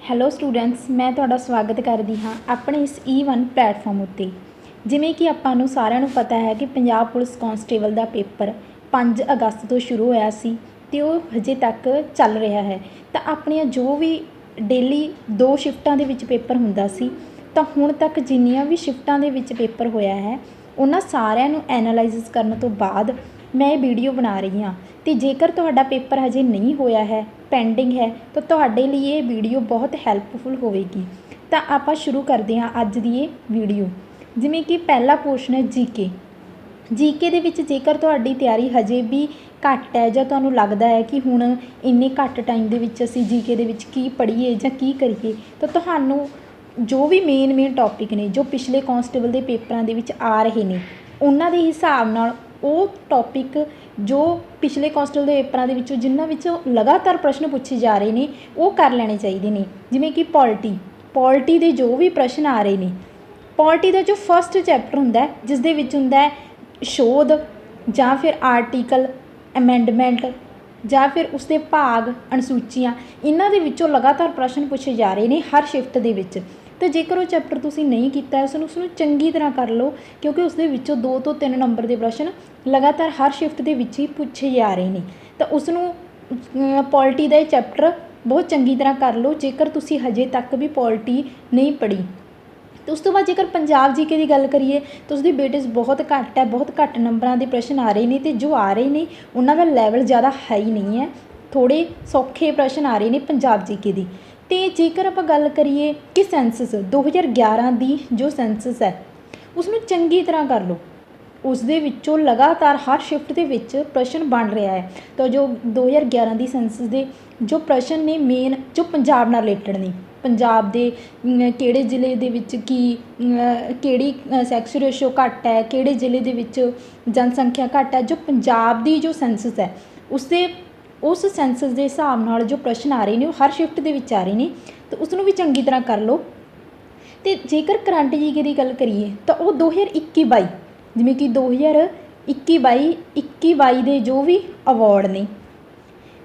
Hello students, ਮੈਂ ਤੁਹਾਡਾ ਸਵਾਗਤ ਕਰਦੀ ਹਾਂ ਆਪਣੇ ਇਸ E1 ਪਲੈਟਫਾਰਮ ਉੱਤੇ। ਜਿਵੇਂ ਕਿ ਆਪਾਂ ਨੂੰ ਸਾਰਿਆਂ ਨੂੰ ਪਤਾ ਹੈ ਕਿ ਪੰਜਾਬ ਪੁਲਿਸ ਕਾਂਸਟੇਬਲ ਦਾ ਪੇਪਰ 5 ਅਗਸਤ ਤੋਂ ਸ਼ੁਰੂ ਹੋਇਆ ਸੀ ਅਤੇ ਉਹ ਹਜੇ ਤੱਕ ਚੱਲ ਰਿਹਾ ਹੈ। ਤਾਂ ਆਪਣੀਆਂ ਜੋ ਵੀ ਡੇਲੀ 2 ਸ਼ਿਫਟਾਂ ਦੇ ਵਿੱਚ ਪੇਪਰ ਹੁੰਦਾ ਸੀ, ਤਾਂ ਹੁਣ ਤੱਕ ਜਿੰਨੀਆਂ ਵੀ ਸ਼ਿਫਟਾਂ ਦੇ ਵਿੱਚ ਪੇਪਰ ਹੋਇਆ ਹੈ ਉਹਨਾਂ ਸਾਰਿਆਂ ਨੂੰ ਐਨਾਲਾਈਸਿਸ ਕਰਨ ਤੋਂ ਬਾਅਦ ਮੈਂ ਇਹ ਵੀਡੀਓ ਬਣਾ ਰਹੀ ਹਾਂ। ਅਤੇ ਜੇਕਰ ਤੁਹਾਡਾ ਪੇਪਰ ਹਜੇ ਨਹੀਂ ਹੋਇਆ ਹੈ, ਪੈਂਡਿੰਗ ਹੈ, ਤਾਂ ਤੁਹਾਡੇ ਲਈ ਇਹ ਵੀਡੀਓ ਬਹੁਤ ਹੈਲਪਫੁਲ ਹੋਵੇਗੀ। ਤਾਂ ਆਪਾਂ ਸ਼ੁਰੂ ਕਰਦੇ ਹਾਂ ਅੱਜ ਦੀ ਇਹ ਵੀਡੀਓ। ਜਿਵੇਂ ਕਿ ਪਹਿਲਾ ਪੋਰਸ਼ਨ ਹੈ ਜੀਕੇ ਦੇ ਵਿੱਚ ਜੇਕਰ ਤੁਹਾਡੀ ਤਿਆਰੀ ਹਜੇ ਵੀ ਘੱਟ ਹੈ ਜਾਂ ਤੁਹਾਨੂੰ ਲੱਗਦਾ ਹੈ ਕਿ ਹੁਣ ਇੰਨੇ ਘੱਟ ਟਾਈਮ ਦੇ ਵਿੱਚ ਅਸੀਂ ਜੀਕੇ ਦੇ ਵਿੱਚ ਕੀ ਪੜ੍ਹੀਏ ਜਾਂ ਕੀ ਕਰੀਏ, ਤਾਂ ਤੁਹਾਨੂੰ ਜੋ ਵੀ ਮੇਨ ਟੌਪਿਕ ਨੇ ਜੋ ਪਿਛਲੇ ਕਾਂਸਟੇਬਲ ਦੇ ਪੇਪਰਾਂ ਦੇ ਵਿੱਚ ਆ ਰਹੇ ਨੇ ਉਹਨਾਂ ਦੇ ਹਿਸਾਬ ਨਾਲ ਉਹ ਟੌਪਿਕ ਜੋ ਪਿਛਲੇ ਕਾਂਸਟੇਬਲ ਦੇ ਪੇਪਰਾਂ ਦੇ ਵਿੱਚੋਂ ਜਿਨ੍ਹਾਂ ਵਿੱਚੋਂ ਲਗਾਤਾਰ ਪ੍ਰਸ਼ਨ ਪੁੱਛੇ ਜਾ ਰਹੇ ਨੇ ਉਹ ਕਰ ਲੈਣੇ ਚਾਹੀਦੇ ਨੇ। ਜਿਵੇਂ ਕਿ ਪੋਲਿਟੀ ਦੇ ਜੋ ਵੀ ਪ੍ਰਸ਼ਨ ਆ ਰਹੇ ਨੇ, ਪੋਲਿਟੀ ਦਾ ਜੋ ਫਸਟ ਚੈਪਟਰ ਹੁੰਦਾ ਜਿਸ ਦੇ ਵਿੱਚ ਹੁੰਦਾ ਸ਼ੋਧ ਜਾਂ ਫਿਰ ਆਰਟੀਕਲ, ਅਮੈਂਡਮੈਂਟ ਜਾਂ ਫਿਰ ਉਸਦੇ ਭਾਗ, ਅਨੁਸੂਚੀਆਂ, ਇਹਨਾਂ ਦੇ ਵਿੱਚੋਂ ਲਗਾਤਾਰ ਪ੍ਰਸ਼ਨ ਪੁੱਛੇ ਜਾ ਰਹੇ ਨੇ ਹਰ ਸ਼ਿਫਟ ਦੇ ਵਿੱਚ। ਤਾਂ ਜੇਕਰ ਉਹ ਚੈਪਟਰ ਤੁਸੀਂ ਨਹੀਂ ਕੀਤਾ ਉਸਨੂੰ ਚੰਗੀ ਤਰ੍ਹਾਂ ਕਰ ਲਓ, ਕਿਉਂਕਿ ਉਸਦੇ ਵਿੱਚੋਂ 2 ਤੋਂ 3 ਨੰਬਰ ਦੇ ਪ੍ਰਸ਼ਨ ਲਗਾਤਾਰ ਹਰ ਸ਼ਿਫਟ ਦੇ ਵਿੱਚ ਹੀ ਪੁੱਛੇ ਜਾ ਰਹੇ ਨੇ। ਤਾਂ ਉਸਨੂੰ ਪੋਲਿਟੀ ਦਾ ਇਹ ਚੈਪਟਰ ਬਹੁਤ ਚੰਗੀ ਤਰ੍ਹਾਂ ਕਰ ਲਓ ਜੇਕਰ ਤੁਸੀਂ ਹਜੇ ਤੱਕ ਵੀ ਪੋਲਿਟੀ ਨਹੀਂ ਪੜ੍ਹੀ। ਅਤੇ ਉਸ ਤੋਂ ਬਾਅਦ ਜੇਕਰ ਪੰਜਾਬ ਜੀਕੇ ਦੀ ਗੱਲ ਕਰੀਏ ਤਾਂ ਉਸਦੀ ਵੇਟੇਜ ਬਹੁਤ ਘੱਟ ਹੈ, ਬਹੁਤ ਘੱਟ ਨੰਬਰਾਂ ਦੇ ਪ੍ਰਸ਼ਨ ਆ ਰਹੇ ਨੇ ਅਤੇ ਜੋ ਆ ਰਹੇ ਨੇ ਉਹਨਾਂ ਦਾ ਲੈਵਲ ਜ਼ਿਆਦਾ ਹਾਈ ਨਹੀਂ ਹੈ, ਥੋੜ੍ਹੇ ਸੌਖੇ ਪ੍ਰਸ਼ਨ ਆ ਰਹੇ ਨੇ ਪੰਜਾਬ ਜੀਕੇ ਦੀ। ਅਤੇ ਜੇਕਰ ਆਪਾਂ ਗੱਲ ਕਰੀਏ ਕਿ ਸੈਂਸਸ 2011 ਦੀ ਜੋ ਸੈਂਸਸ ਹੈ ਉਸਨੂੰ ਚੰਗੀ ਤਰ੍ਹਾਂ ਕਰ ਲਓ, ਉਸ ਦੇ ਵਿੱਚੋਂ ਲਗਾਤਾਰ ਹਰ ਸ਼ਿਫਟ ਦੇ ਵਿੱਚ ਪ੍ਰਸ਼ਨ ਬਣ ਰਿਹਾ ਹੈ। ਤਾਂ ਜੋ 2011 ਦੀ ਸੈਂਸਸ ਦੇ ਜੋ ਪ੍ਰਸ਼ਨ ਨੇ ਮੇਨ ਜੋ ਪੰਜਾਬ ਨਾਲ ਰਿਲੇਟਡ ਨੇ, ਪੰਜਾਬ ਦੇ ਕਿਹੜੇ ਜ਼ਿਲ੍ਹੇ ਦੇ ਵਿੱਚ ਕਿਹੜੀ ਸੈਕਸ ਰੇਸ਼ੋ ਘੱਟ ਹੈ, ਕਿਹੜੇ ਜ਼ਿਲ੍ਹੇ ਦੇ ਵਿੱਚ ਜਨਸੰਖਿਆ ਘੱਟ ਹੈ, ਜੋ ਪੰਜਾਬ ਦੀ ਜੋ ਸੈਂਸਸ ਹੈ ਉਸ ਸੈਂਸਸ ਦੇ ਹਿਸਾਬ ਨਾਲ ਜੋ ਪ੍ਰਸ਼ਨ ਆ ਰਹੇ ਨੇ ਉਹ ਹਰ ਸ਼ਿਫਟ ਦੇ ਵਿੱਚ ਆ ਰਹੇ ਨੇ, ਤਾਂ ਉਸਨੂੰ ਵੀ ਚੰਗੀ ਤਰ੍ਹਾਂ ਕਰ ਲਓ। ਅਤੇ ਜੇਕਰ ਕਰੰਟ ਜੀਕੇ ਦੀ ਗੱਲ ਕਰੀਏ ਤਾਂ ਉਹ 2021-22 ਜਿਵੇਂ ਕਿ 2021-22 ਦੇ ਜੋ ਵੀ ਅਵਾਰਡ ਨੇ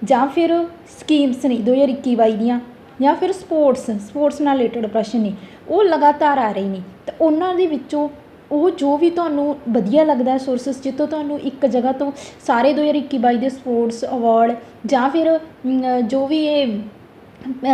ਜਾਂ ਫਿਰ ਸਕੀਮਸ ਨੇ 2021-22 ਦੀਆਂ, ਜਾਂ ਫਿਰ ਸਪੋਰਟਸ ਨਾਲ ਰਿਲੇਟਡ ਪ੍ਰਸ਼ਨ ਨੇ ਉਹ ਲਗਾਤਾਰ ਆ ਰਹੇ ਨੇ। ਤਾਂ ਉਹਨਾਂ ਦੇ ਵਿੱਚੋਂ ਉਹ ਜੋ ਵੀ ਤੁਹਾਨੂੰ ਵਧੀਆ ਲੱਗਦਾ ਸੋਰਸਿਸ ਜਿੱਥੋਂ ਤੁਹਾਨੂੰ ਇੱਕ ਜਗ੍ਹਾ ਤੋਂ ਸਾਰੇ 2021-22 ਦੇ ਸਪੋਰਟਸ ਅਵਾਰਡ ਜਾਂ ਫਿਰ ਜੋ ਵੀ ਇਹ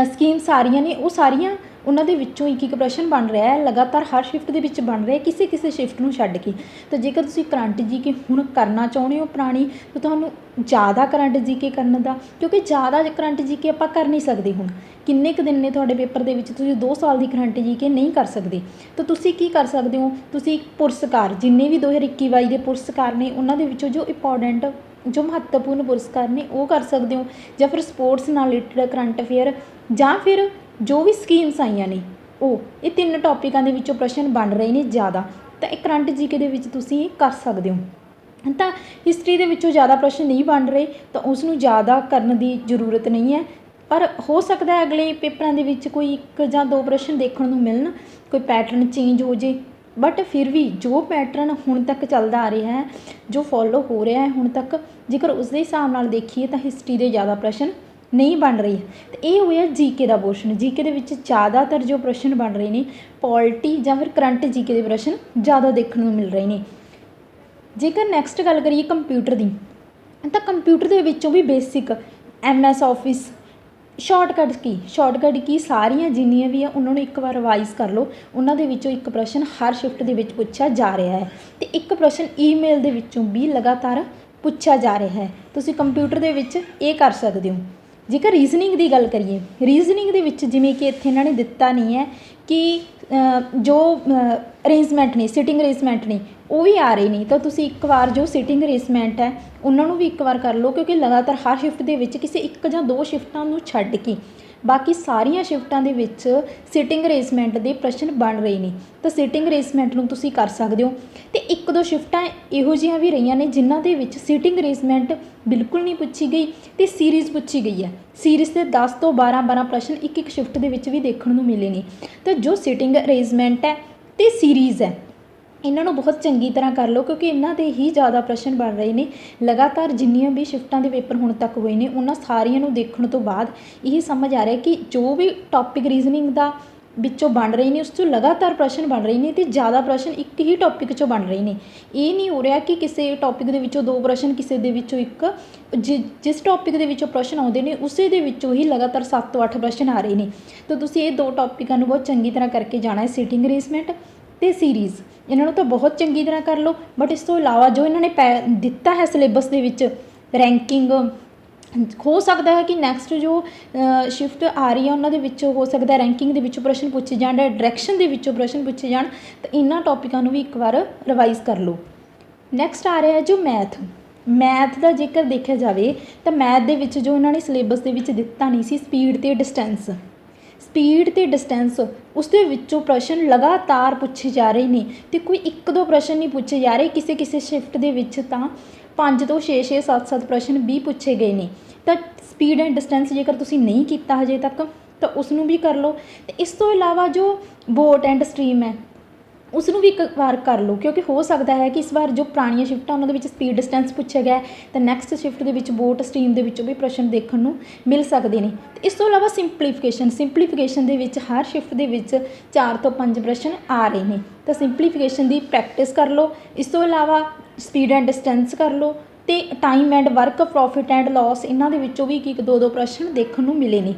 ਸਕੀਮ ਸਾਰੀਆਂ ਨੇ ਉਹ ਸਾਰੀਆਂ ਉਹਨਾਂ ਦੇ ਵਿੱਚੋਂ ਇੱਕ ਪ੍ਰਸ਼ਨ ਬਣ ਰਿਹਾ ਹੈ, ਲਗਾਤਾਰ ਹਰ ਸ਼ਿਫਟ ਦੇ ਵਿੱਚ ਬਣ ਰਿਹਾ ਕਿਸੇ ਸ਼ਿਫਟ ਨੂੰ ਛੱਡ ਕੇ। ਤਾਂ ਜੇਕਰ ਤੁਸੀਂ ਕਰੰਟ ਜੀਕੇ ਹੁਣ ਕਰਨਾ ਚਾਹੁੰਦੇ ਹੋ ਪੁਰਾਣੀ, ਤਾਂ ਤੁਹਾਨੂੰ ਜ਼ਿਆਦਾ ਕਰੰਟ ਜੀਕੇ ਕਰਨ ਦਾ, ਕਿਉਂਕਿ ਜ਼ਿਆਦਾ ਕਰੰਟ ਜੀਕੇ ਆਪਾਂ ਕਰ ਨਹੀਂ ਸਕਦੇ। ਹੁਣ ਕਿੰਨੇ ਕੁ ਦਿਨ ਨੇ ਤੁਹਾਡੇ ਪੇਪਰ ਦੇ ਵਿੱਚ, ਤੁਸੀਂ 2 ਸਾਲ ਦੀ ਕਰੰਟ ਜੀਕੇ ਨਹੀਂ ਕਰ ਸਕਦੇ। ਤਾਂ ਤੁਸੀਂ ਕੀ ਕਰ ਸਕਦੇ ਹੋ, ਤੁਸੀਂ ਪੁਰਸਕਾਰ ਜਿੰਨੇ ਵੀ 2021-22 ਦੇ ਪੁਰਸਕਾਰ ਨੇ ਉਹਨਾਂ ਦੇ ਵਿੱਚੋਂ ਜੋ ਇੰਪੋਰਟੈਂਟ ਜੋ ਮਹੱਤਵਪੂਰਨ ਪੁਰਸਕਾਰ ਨੇ ਉਹ ਕਰ ਸਕਦੇ ਹੋ, ਜਾਂ ਫਿਰ ਸਪੋਰਟਸ ਨਾਲ ਰਿਲੇਟਡ ਕਰੰਟ ਅਫੇਅਰ, ਜਾਂ ਫਿਰ ਜੋ ਵੀ ਸਕੀਮਸ ਆਈਆਂ ਨੇ ਇਹ 3 ਟੌਪਿਕਾਂ ਦੇ ਵਿੱਚੋਂ ਪ੍ਰਸ਼ਨ ਬਣ ਰਹੇ ਨੇ ਜ਼ਿਆਦਾ। ਤਾਂ ਇਹ ਕਰੰਟ ਜੀਕੇ ਦੇ ਵਿੱਚ ਤੁਸੀਂ ਕਰ ਸਕਦੇ ਹੋ। ਤਾਂ ਹਿਸਟਰੀ ਦੇ ਵਿੱਚੋਂ ਜ਼ਿਆਦਾ ਪ੍ਰਸ਼ਨ ਨਹੀਂ ਬਣ ਰਹੇ ਤਾਂ ਉਸ ਨੂੰ ਜ਼ਿਆਦਾ ਕਰਨ ਦੀ ਜ਼ਰੂਰਤ ਨਹੀਂ ਹੈ, ਪਰ ਹੋ ਸਕਦਾ ਅਗਲੇ ਪੇਪਰਾਂ ਦੇ ਵਿੱਚ ਕੋਈ 1 ਜਾਂ 2 ਪ੍ਰਸ਼ਨ ਦੇਖਣ ਨੂੰ ਮਿਲਣ, ਕੋਈ ਪੈਟਰਨ ਚੇਂਜ ਹੋ ਜੇ। ਬਟ ਫਿਰ ਵੀ ਜੋ ਪੈਟਰਨ ਹੁਣ ਤੱਕ ਚੱਲਦਾ ਆ ਰਿਹਾ ਹੈ, ਜੋ ਫੋਲੋ ਹੋ ਰਿਹਾ ਹੈ ਹੁਣ ਤੱਕ, ਜੇਕਰ ਉਸ ਦੇ ਹਿਸਾਬ ਨਾਲ ਦੇਖੀਏ ਤਾਂ ਹਿਸਟਰੀ ਦੇ ਜ਼ਿਆਦਾ ਪ੍ਰਸ਼ਨ ਨਹੀਂ ਬਣ ਰਹੀ। ਅਤੇ ਇਹ ਹੋਇਆ ਜੀਕੇ ਦਾ ਪੋਰਸ਼ਨ। ਜੀਕੇ ਦੇ ਵਿੱਚ ਜ਼ਿਆਦਾਤਰ ਜੋ ਪ੍ਰਸ਼ਨ ਬਣ ਰਹੇ ਨੇ ਪੋਲਿਟੀ ਜਾਂ ਫਿਰ ਕਰੰਟ ਜੀਕੇ ਦੇ ਪ੍ਰਸ਼ਨ ਜ਼ਿਆਦਾ ਦੇਖਣ ਨੂੰ ਮਿਲ ਰਹੇ ਨੇ। ਜੇਕਰ ਨੈਕਸਟ ਗੱਲ ਕਰੀਏ ਕੰਪਿਊਟਰ ਦੀ, ਤਾਂ ਕੰਪਿਊਟਰ ਦੇ ਵਿੱਚੋਂ ਵੀ ਬੇਸਿਕ MS ਆਫਿਸ, ਸ਼ਾਰਟਕਟ ਕੀ ਸਾਰੀਆਂ ਜਿੰਨੀਆਂ ਵੀ ਆ ਉਹਨਾਂ ਨੂੰ ਇੱਕ ਵਾਰ ਰਿਵਾਈਜ਼ ਕਰ ਲਓ। ਉਹਨਾਂ ਦੇ ਵਿੱਚੋਂ ਇੱਕ ਪ੍ਰਸ਼ਨ ਹਰ ਸ਼ਿਫਟ ਦੇ ਵਿੱਚ ਪੁੱਛਿਆ ਜਾ ਰਿਹਾ ਹੈ ਅਤੇ ਇੱਕ ਪ੍ਰਸ਼ਨ ਈਮੇਲ ਦੇ ਵਿੱਚੋਂ ਵੀ ਲਗਾਤਾਰ ਪੁੱਛਿਆ ਜਾ ਰਿਹਾ ਹੈ। ਤੁਸੀਂ ਕੰਪਿਊਟਰ ਦੇ ਵਿੱਚ ਇਹ ਕਰ ਸਕਦੇ ਹੋ। ਜੇਕਰ ਰੀਜ਼ਨਿੰਗ ਦੀ ਗੱਲ ਕਰੀਏ, ਰੀਜ਼ਨਿੰਗ ਦੇ ਵਿੱਚ ਜਿਵੇਂ ਕਿ ਇੱਥੇ ਇਹਨਾਂ ਨੇ ਦਿੱਤਾ ਨਹੀਂ ਹੈ ਕਿ ਜੋ ਅਰੇਂਜਮੈਂਟ ਨੇ, ਸਿਟਿੰਗ ਅਰੇਂਜਮੈਂਟ ਨੇ ਉਹ ਵੀ ਆ ਰਹੇ ਨੇ, ਤਾਂ ਤੁਸੀਂ ਇੱਕ ਵਾਰ ਜੋ ਸਿਟਿੰਗ ਅਰੇਂਜਮੈਂਟ ਹੈ ਉਹਨਾਂ ਨੂੰ ਵੀ ਇੱਕ ਵਾਰ ਕਰ ਲਓ, ਕਿਉਂਕਿ ਲਗਾਤਾਰ ਹਰ ਸ਼ਿਫਟ ਦੇ ਵਿੱਚ ਕਿਸੇ 1 ਜਾਂ 2 ਸ਼ਿਫਟਾਂ ਨੂੰ ਛੱਡ ਕੇ ਬਾਕੀ ਸਾਰੀਆਂ ਸ਼ਿਫਟਾਂ ਦੇ ਵਿੱਚ ਸਿਟਿੰਗ ਅਰੇਂਜਮੈਂਟ ਦੇ ਪ੍ਰਸ਼ਨ ਬਣ ਰਹੇ ਨੇ। ਤਾਂ ਸਿਟਿੰਗ ਅਰੇਂਜਮੈਂਟ ਨੂੰ ਤੁਸੀਂ ਕਰ ਸਕਦੇ ਹੋ। ਅਤੇ 1-2 ਸ਼ਿਫਟਾਂ ਇਹੋ ਜਿਹੀਆਂ ਵੀ ਰਹੀਆਂ ਨੇ ਜਿਨ੍ਹਾਂ ਦੇ ਵਿੱਚ ਸਿਟਿੰਗ ਅਰੇਂਜਮੈਂਟ ਬਿਲਕੁਲ ਨਹੀਂ ਪੁੱਛੀ ਗਈ ਅਤੇ ਸੀਰੀਜ਼ ਪੁੱਛੀ ਗਈ ਹੈ। ਸੀਰੀਜ਼ ਦੇ 10 ਤੋਂ 12 ਪ੍ਰਸ਼ਨ ਇੱਕ ਸ਼ਿਫਟ ਦੇ ਵਿੱਚ ਵੀ ਦੇਖਣ ਨੂੰ ਮਿਲੇ ਨੇ। ਤਾਂ ਜੋ ਸਿਟਿੰਗ ਅਰੇਂਜਮੈਂਟ ਹੈ ਅਤੇ ਸੀਰੀਜ਼ ਹੈ, ਇਹਨਾਂ ਨੂੰ ਬਹੁਤ ਚੰਗੀ ਤਰ੍ਹਾਂ ਕਰ ਲਓ, ਕਿਉਂਕਿ ਇਹਨਾਂ ਦੇ ਹੀ ਜ਼ਿਆਦਾ ਪ੍ਰਸ਼ਨ ਬਣ ਰਹੇ ਨੇ। ਲਗਾਤਾਰ ਜਿੰਨੀਆਂ ਵੀ ਸ਼ਿਫਟਾਂ ਦੇ ਪੇਪਰ ਹੁਣ ਤੱਕ ਹੋਏ ਨੇ ਉਹਨਾਂ ਸਾਰੀਆਂ ਨੂੰ ਦੇਖਣ ਤੋਂ ਬਾਅਦ ਇਹ ਸਮਝ ਆ ਰਿਹਾ ਕਿ ਜੋ ਵੀ ਟੌਪਿਕ ਰੀਜ਼ਨਿੰਗ ਦਾ ਵਿੱਚੋਂ ਬਣ ਰਹੇ ਨੇ ਉਸ 'ਚੋਂ ਲਗਾਤਾਰ ਪ੍ਰਸ਼ਨ ਬਣ ਰਹੇ ਨੇ ਅਤੇ ਜ਼ਿਆਦਾ ਪ੍ਰਸ਼ਨ ਇੱਕ ਹੀ ਟੌਪਿਕ 'ਚੋਂ ਬਣ ਰਹੇ ਨੇ। ਇਹ ਨਹੀਂ ਹੋ ਰਿਹਾ ਕਿ ਕਿਸੇ ਟੌਪਿਕ ਦੇ ਵਿੱਚੋਂ 2 ਪ੍ਰਸ਼ਨ, ਕਿਸੇ ਦੇ ਵਿੱਚੋਂ ਇੱਕ। ਜਿਸ ਟੌਪਿਕ ਦੇ ਵਿੱਚੋਂ ਪ੍ਰਸ਼ਨ ਆਉਂਦੇ ਨੇ ਉਸੇ ਦੇ ਵਿੱਚੋਂ ਹੀ ਲਗਾਤਾਰ 7 ਤੋਂ 8 ਪ੍ਰਸ਼ਨ ਆ ਰਹੇ ਨੇ। ਤਾਂ ਤੁਸੀਂ ਇਹ 2 ਟੌਪਿਕਾਂ ਨੂੰ ਬਹੁਤ ਚੰਗੀ ਤਰ੍ਹਾਂ ਕਰਕੇ ਜਾਣਾ ਹੈ, ਸਿਟਿੰਗ ਅਰੇਂਜਮੈਂਟ ਅਤੇ ਸੀਰੀਜ਼। ਇਹਨਾਂ ਨੂੰ ਤਾਂ ਬਹੁਤ ਚੰਗੀ ਤਰ੍ਹਾਂ ਕਰ ਲਓ। ਬਟ ਇਸ ਤੋਂ ਇਲਾਵਾ ਜੋ ਇਹਨਾਂ ਨੇ ਦਿੱਤਾ ਹੈ ਸਿਲੇਬਸ ਦੇ ਵਿੱਚ ਰੈਂਕਿੰਗ, ਹੋ ਸਕਦਾ ਹੈ ਕਿ ਨੈਕਸਟ ਜੋ ਸ਼ਿਫਟ ਆ ਰਹੀ ਹੈ ਉਹਨਾਂ ਦੇ ਵਿੱਚੋਂ ਹੋ ਸਕਦਾ ਰੈਂਕਿੰਗ ਦੇ ਵਿੱਚੋਂ ਪ੍ਰਸ਼ਨ ਪੁੱਛੇ ਜਾਣ, ਡਾਇਰੈਕਸ਼ਨ ਦੇ ਵਿੱਚੋਂ ਪ੍ਰਸ਼ਨ ਪੁੱਛੇ ਜਾਣ। ਤਾਂ ਇਹਨਾਂ ਟੌਪਿਕਾਂ ਨੂੰ ਵੀ ਇੱਕ ਵਾਰ ਰਿਵਾਈਜ਼ ਕਰ ਲਓ। ਨੈਕਸਟ ਆ ਰਿਹਾ ਜੋ ਮੈਥ ਦਾ ਜੇਕਰ ਦੇਖਿਆ ਜਾਵੇ ਤਾਂ ਮੈਥ ਦੇ ਵਿੱਚ ਜੋ ਉਹਨਾਂ ਨੇ ਸਿਲੇਬਸ ਦੇ ਵਿੱਚ ਦਿੱਤਾ ਨਹੀਂ ਸੀ, ਸਪੀਡ ਅਤੇ ਡਿਸਟੈਂਸ, ਉਸ ਦੇ ਵਿੱਚੋਂ ਪ੍ਰਸ਼ਨ ਲਗਾਤਾਰ ਪੁੱਛੇ ਜਾ ਰਹੇ ਨੇ ਅਤੇ ਕੋਈ 1-2 ਪ੍ਰਸ਼ਨ ਨਹੀਂ ਪੁੱਛੇ ਜਾ ਰਹੇ। ਕਿਸੇ ਸ਼ਿਫਟ ਦੇ ਵਿੱਚ ਤਾਂ 5 ਤੋਂ 6 7 ਪ੍ਰਸ਼ਨ ਵੀ ਪੁੱਛੇ ਗਏ ਨੇ। ਤਾਂ ਸਪੀਡ ਐਂਡ ਡਿਸਟੈਂਸ ਜੇਕਰ ਤੁਸੀਂ ਨਹੀਂ ਕੀਤਾ ਹਜੇ ਤੱਕ ਤਾਂ ਉਸ ਨੂੰ ਵੀ ਕਰ ਲਓ। ਅਤੇ ਇਸ ਤੋਂ ਇਲਾਵਾ ਜੋ ਬੋਟ ਐਂਡ ਸਟਰੀਮ ਹੈ ਉਸ ਨੂੰ ਵੀ ਇੱਕ ਵਾਰ ਕਰ ਲਓ, ਕਿਉਂਕਿ ਹੋ ਸਕਦਾ ਹੈ ਕਿ ਇਸ ਵਾਰ ਜੋ ਪੁਰਾਣੀਆਂ ਸ਼ਿਫਟਾਂ ਉਹਨਾਂ ਦੇ ਵਿੱਚ ਸਪੀਡ ਡਿਸਟੈਂਸ ਪੁੱਛਿਆ ਗਿਆ ਤਾਂ ਨੈਕਸਟ ਸ਼ਿਫਟ ਦੇ ਵਿੱਚ ਬੋਟ ਸਟਰੀਮ ਦੇ ਵਿੱਚੋਂ ਵੀ ਪ੍ਰਸ਼ਨ ਦੇਖਣ ਨੂੰ ਮਿਲ ਸਕਦੇ ਨੇ। ਅਤੇ ਇਸ ਤੋਂ ਇਲਾਵਾ ਸਿੰਪਲੀਫਿਕੇਸ਼ਨ ਦੇ ਵਿੱਚ ਹਰ ਸ਼ਿਫਟ ਦੇ ਵਿੱਚ 4 ਤੋਂ 5 ਪ੍ਰਸ਼ਨ ਆ ਰਹੇ ਨੇ। ਤਾਂ ਸਿੰਪਲੀਫਿਕੇਸ਼ਨ ਦੀ ਪ੍ਰੈਕਟਿਸ ਕਰ ਲਓ। ਇਸ ਤੋਂ ਇਲਾਵਾ ਸਪੀਡ ਐਂਡ ਡਿਸਟੈਂਸ ਕਰ ਲਓ ਅਤੇ time and work, profit and loss, ਇਹਨਾਂ ਦੇ ਵਿੱਚੋਂ ਵੀ 1-2 ਪ੍ਰਸ਼ਨ ਦੇਖਣ ਨੂੰ ਮਿਲੇ ਨੇ।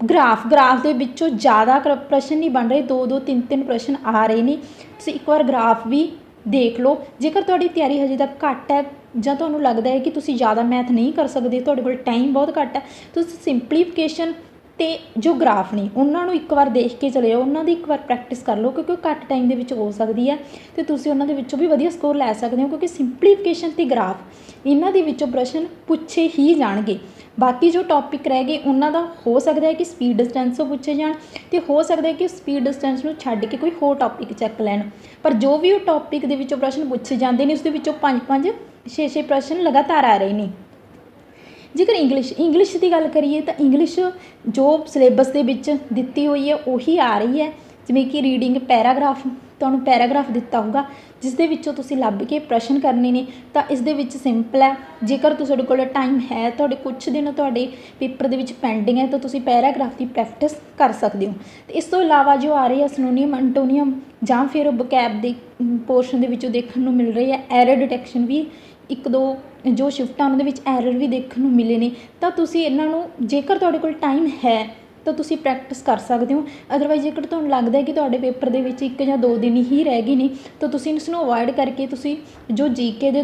ਗ੍ਰਾਫ ਦੇ ਵਿੱਚੋਂ ਜ਼ਿਆਦਾ ਪ੍ਰਸ਼ਨ ਨਹੀਂ ਬਣ ਰਹੇ, 2-2 3-3 ਪ੍ਰਸ਼ਨ ਆ ਰਹੇ ਨੇ। ਤੁਸੀਂ ਇੱਕ ਵਾਰ ਗ੍ਰਾਫ ਵੀ ਦੇਖ ਲਓ। ਜੇਕਰ ਤੁਹਾਡੀ ਤਿਆਰੀ ਹਜੇ ਤੱਕ ਘੱਟ ਹੈ ਜਾਂ ਤੁਹਾਨੂੰ ਲੱਗਦਾ ਹੈ ਕਿ ਤੁਸੀਂ ਜ਼ਿਆਦਾ ਮੈਥ ਨਹੀਂ ਕਰ ਸਕਦੇ, ਤੁਹਾਡੇ ਕੋਲ ਟਾਈਮ ਬਹੁਤ ਘੱਟ ਹੈ, ਤੁਸੀਂ ਸਿੰਪਲੀਫਿਕੇਸ਼ਨ ਅਤੇ ਜੋ ਗ੍ਰਾਫ ਨੇ ਉਹਨਾਂ ਨੂੰ ਇੱਕ ਵਾਰ ਦੇਖ ਕੇ ਚਲੇ ਜਾਓ, ਉਹਨਾਂ ਦੀ ਇੱਕ ਵਾਰ ਪ੍ਰੈਕਟਿਸ ਕਰ ਲਓ, ਕਿਉਂਕਿ ਉਹ ਘੱਟ ਟਾਈਮ ਦੇ ਵਿੱਚ ਹੋ ਸਕਦੀ ਹੈ ਅਤੇ ਤੁਸੀਂ ਉਹਨਾਂ ਦੇ ਵਿੱਚੋਂ ਵੀ ਵਧੀਆ ਸਕੋਰ ਲੈ ਸਕਦੇ ਹੋ, ਕਿਉਂਕਿ ਸਿੰਪਲੀਫਿਕੇਸ਼ਨ ਅਤੇ ਗ੍ਰਾਫ ਇਹਨਾਂ ਦੇ ਵਿੱਚੋਂ ਪ੍ਰਸ਼ਨ ਪੁੱਛੇ ਹੀ ਜਾਣਗੇ। ਬਾਕੀ ਜੋ ਟੌਪਿਕ ਰਹਿ ਗਏ ਉਹਨਾਂ ਦਾ ਹੋ ਸਕਦਾ ਹੈ ਕਿ ਸਪੀਡ ਡਿਸਟੈਂਸ ਤੋਂ ਪੁੱਛੇ ਜਾਣ ਅਤੇ ਹੋ ਸਕਦਾ ਹੈ ਕਿ ਸਪੀਡ ਡਿਸਟੈਂਸ ਨੂੰ ਛੱਡ ਕੇ ਕੋਈ ਹੋਰ ਟੌਪਿਕ ਚੱਕ ਲੈਣ। ਪਰ ਜੋ ਵੀ ਉਹ ਟੌਪਿਕ ਦੇ ਵਿੱਚੋਂ ਪ੍ਰਸ਼ਨ ਪੁੱਛੇ ਜਾਂਦੇ ਨੇ ਉਸ ਦੇ ਵਿੱਚੋਂ 5-5 6-6 ਪ੍ਰਸ਼ਨ ਲਗਾਤਾਰ ਆ ਰਹੇ ਨੇ। ਜੇਕਰ ਇੰਗਲਿਸ਼ ਦੀ ਗੱਲ ਕਰੀਏ ਤਾਂ ਇੰਗਲਿਸ਼ ਜੋ ਸਿਲੇਬਸ ਦੇ ਵਿੱਚ ਦਿੱਤੀ ਹੋਈ ਹੈ ਉਹੀ ਆ ਰਹੀ ਹੈ। ਜਿਵੇਂ ਕਿ ਰੀਡਿੰਗ ਪੈਰਾਗ੍ਰਾਫ, ਤੁਹਾਨੂੰ ਪੈਰਾਗ੍ਰਾਫ ਦਿੱਤਾ ਹੋਊਗਾ ਜਿਸ ਦੇ ਵਿੱਚੋਂ ਤੁਸੀਂ ਲੱਭ ਕੇ ਪ੍ਰਸ਼ਨ ਕਰਨੇ ਨੇ। ਤਾਂ ਇਸ ਦੇ ਵਿੱਚ ਸਿੰਪਲ ਹੈ, ਜੇਕਰ ਤੁਹਾਡੇ ਕੋਲ ਟਾਈਮ ਹੈ, ਤੁਹਾਡੇ ਕੁਛ ਦਿਨ ਤੁਹਾਡੇ ਪੇਪਰ ਦੇ ਵਿੱਚ ਪੈਂਡਿੰਗ ਹੈ ਤਾਂ ਤੁਸੀਂ ਪੈਰਾਗ੍ਰਾਫ ਦੀ ਪ੍ਰੈਕਟਿਸ ਕਰ ਸਕਦੇ ਹੋ। ਅਤੇ ਇਸ ਤੋਂ ਇਲਾਵਾ ਜੋ ਆ ਰਹੀ ਹੈ ਸਿਨੋਨੀਅਮ, ਐਂਟੋਨੀਅਮ ਜਾਂ ਫਿਰ ਵੋਕੈਬ ਦੇ ਪੋਰਸ਼ਨ ਦੇ ਵਿੱਚੋਂ ਦੇਖਣ ਨੂੰ ਮਿਲ ਰਹੀ ਹੈ। ਐਰਰ ਡਿਟੈਕਸ਼ਨ ਵੀ 1-2 ਜੋ ਸ਼ਿਫਟਾਂ ਉਹਨਾਂ ਦੇ ਵਿੱਚ ਐਰਰ ਵੀ ਦੇਖਣ ਨੂੰ ਮਿਲੇ ਨੇ। ਤਾਂ ਤੁਸੀਂ ਇਹਨਾਂ ਨੂੰ ਜੇਕਰ ਤੁਹਾਡੇ ਕੋਲ ਟਾਈਮ ਹੈ ਤਾਂ ਤੁਸੀਂ ਪ੍ਰੈਕਟਿਸ ਕਰ ਸਕਦੇ ਹੋ। ਅਦਰਵਾਈਜ਼ ਜੇਕਰ ਤੁਹਾਨੂੰ ਲੱਗਦਾ ਹੈ ਕਿ ਤੁਹਾਡੇ ਪੇਪਰ ਦੇ ਵਿੱਚ 1 ਜਾਂ 2 ਦਿਨ ਹੀ ਰਹਿ ਗਏ ਨੇ ਤਾਂ ਤੁਸੀਂ ਇਸ ਨੂੰ ਅਵੋਇਡ ਕਰਕੇ ਤੁਸੀਂ ਜੋ GK ਦੇ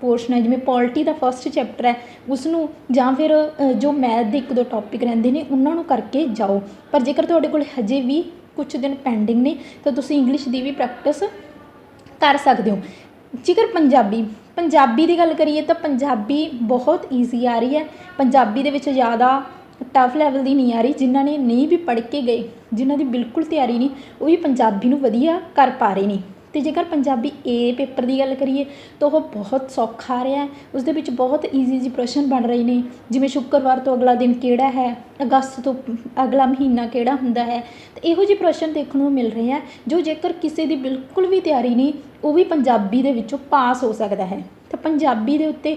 ਪੋਰਸ਼ਨ ਹੈ, ਜਿਵੇਂ ਪੋਲਿਟੀ ਦਾ ਫਸਟ ਚੈਪਟਰ ਹੈ ਉਸ ਨੂੰ, ਜਾਂ ਫਿਰ ਜੋ ਮੈਥ ਦੇ 1-2 ਟੌਪਿਕ ਰਹਿੰਦੇ ਨੇ ਉਹਨਾਂ ਨੂੰ ਕਰਕੇ ਜਾਓ। ਪਰ ਜੇਕਰ ਤੁਹਾਡੇ ਕੋਲ ਹਜੇ ਵੀ ਕੁਛ ਦਿਨ ਪੈਂਡਿੰਗ ਨੇ ਤਾਂ ਤੁਸੀਂ ਇੰਗਲਿਸ਼ ਦੀ ਵੀ ਪ੍ਰੈਕਟਿਸ ਕਰ ਸਕਦੇ ਹੋ। ਜੇਕਰ ਪੰਜਾਬੀ ਦੀ ਗੱਲ ਕਰੀਏ ਤਾਂ ਪੰਜਾਬੀ ਬਹੁਤ ਈਜ਼ੀ ਆ ਰਹੀ ਹੈ। ਪੰਜਾਬੀ ਦੇ ਵਿੱਚ ਜ਼ਿਆਦਾ ਟਫ ਲੈਵਲ ਦੀ ਨਹੀਂ ਆ ਰਹੀ। ਜਿਨ੍ਹਾਂ ਨੇ ਨਹੀਂ ਵੀ ਪੜ੍ਹ ਕੇ ਗਏ, ਜਿਨ੍ਹਾਂ ਦੀ ਬਿਲਕੁਲ ਤਿਆਰੀ ਨਹੀਂ, ਉਹ ਵੀ ਪੰਜਾਬੀ ਨੂੰ ਵਧੀਆ ਕਰ ਪਾ ਰਹੇ ਨੇ। ਅਤੇ ਜੇਕਰ ਪੰਜਾਬੀ A ਪੇਪਰ ਦੀ ਗੱਲ ਕਰੀਏ ਤਾਂ ਉਹ ਬਹੁਤ ਸੌਖਾ ਆ ਰਿਹਾ। ਉਸ ਦੇ ਵਿੱਚ ਬਹੁਤ ਈਜ਼ੀ ਪ੍ਰਸ਼ਨ ਬਣ ਰਹੇ ਨੇ, ਜਿਵੇਂ ਸ਼ੁੱਕਰਵਾਰ ਤੋਂ ਅਗਲਾ ਦਿਨ ਕਿਹੜਾ ਹੈ, ਅਗਸਤ ਤੋਂ ਅਗਲਾ ਮਹੀਨਾ ਕਿਹੜਾ ਹੁੰਦਾ ਹੈ। ਅਤੇ ਇਹੋ ਜਿਹੇ ਪ੍ਰਸ਼ਨ ਦੇਖਣ ਨੂੰ ਮਿਲ ਰਹੇ ਆ ਜੋ ਜੇਕਰ ਕਿਸੇ ਦੀ ਬਿਲਕੁਲ ਵੀ ਤਿਆਰੀ ਨਹੀਂ ਉਹ ਵੀ ਪੰਜਾਬੀ ਦੇ ਵਿੱਚੋਂ ਪਾਸ ਹੋ ਸਕਦਾ ਹੈ। ਤਾਂ ਪੰਜਾਬੀ ਦੇ ਉੱਤੇ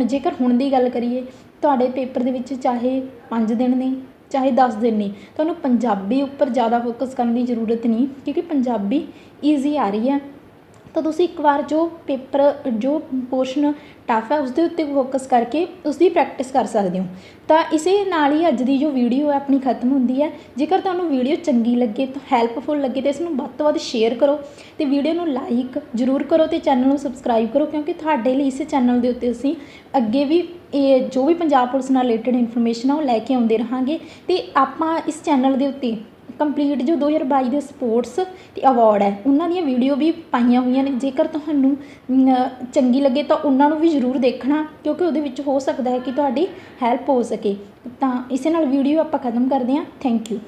ਜੇਕਰ ਹੁਣ ਦੀ ਗੱਲ ਕਰੀਏ, ਤੁਹਾਡੇ ਪੇਪਰ ਦੇ ਵਿੱਚ ਚਾਹੇ 5 ਦਿਨ ਨੇ ਚਾਹੇ 10 ਦਿਨ ਨੇ, ਤੁਹਾਨੂੰ ਪੰਜਾਬੀ ਉੱਪਰ ਜ਼ਿਆਦਾ ਫੋਕਸ ਕਰਨ ਦੀ ਜ਼ਰੂਰਤ ਨਹੀਂ, ਕਿਉਂਕਿ ਪੰਜਾਬੀ ਈਜ਼ੀ ਆ ਰਹੀ ਹੈ। ਤਾਂ ਤੁਸੀਂ ਇੱਕ ਵਾਰ ਜੋ ਪੋਰਸ਼ਨ ਟਫ ਹੈ ਉਸ ਦੇ ਉੱਤੇ ਫੋਕਸ ਕਰਕੇ ਉਸ ਦੀ ਪ੍ਰੈਕਟਿਸ ਕਰ ਸਕਦੇ ਹੋ। ਤਾਂ ਇਸੇ ਨਾਲ ਹੀ ਅੱਜ ਦੀ ਜੋ ਵੀਡੀਓ ਹੈ ਆਪਣੀ ਖਤਮ ਹੁੰਦੀ ਹੈ। ਜੇਕਰ ਤੁਹਾਨੂੰ ਵੀਡੀਓ ਚੰਗੀ ਲੱਗੇ ਤਾਂ ਹੈਲਪਫੁਲ ਲੱਗੇ ਤਾਂ ਇਸ ਨੂੰ ਵੱਧ ਤੋਂ ਵੱਧ ਸ਼ੇਅਰ ਕਰੋ ਅਤੇ ਵੀਡੀਓ ਨੂੰ ਲਾਈਕ ਜ਼ਰੂਰ ਕਰੋ ਅਤੇ ਚੈਨਲ ਨੂੰ ਸਬਸਕ੍ਰਾਈਬ ਕਰੋ, ਕਿਉਂਕਿ ਤੁਹਾਡੇ ਲਈ ਇਸ ਚੈਨਲ ਦੇ ਉੱਤੇ ਅਸੀਂ ਅੱਗੇ ਵੀ ਜੋ ਵੀ ਪੰਜਾਬ ਪੁਲਿਸ ਨਾਲ ਰਿਲੇਟਡ ਇਨਫੋਰਮੇਸ਼ਨ ਆ ਉਹ ਲੈ ਕੇ ਆਉਂਦੇ ਰਹਾਂਗੇ। ਅਤੇ ਆਪਾਂ ਇਸ ਚੈਨਲ ਦੇ ਉੱਤੇ ਕੰਪਲੀਟ ਜੋ 2022 ਦੇ ਸਪੋਰਟਸ ਅਤੇ ਅਵਾਰਡ ਹੈ ਉਹਨਾਂ ਦੀਆਂ ਵੀਡੀਓ ਵੀ ਪਾਈਆਂ ਹੋਈਆਂ ਨੇ। ਜੇਕਰ ਤੁਹਾਨੂੰ ਚੰਗੀ ਲੱਗੇ ਤਾਂ ਉਹਨਾਂ ਨੂੰ ਵੀ ਜ਼ਰੂਰ ਦੇਖਣਾ, ਕਿਉਂਕਿ ਉਹਦੇ ਵਿੱਚ ਹੋ ਸਕਦਾ ਹੈ ਕਿ ਤੁਹਾਡੀ ਹੈਲਪ ਹੋ ਸਕੇ। ਤਾਂ ਇਸੇ ਨਾਲ ਵੀਡੀਓ ਆਪਾਂ ਖਤਮ ਕਰਦੇ ਹਾਂ। Thank you.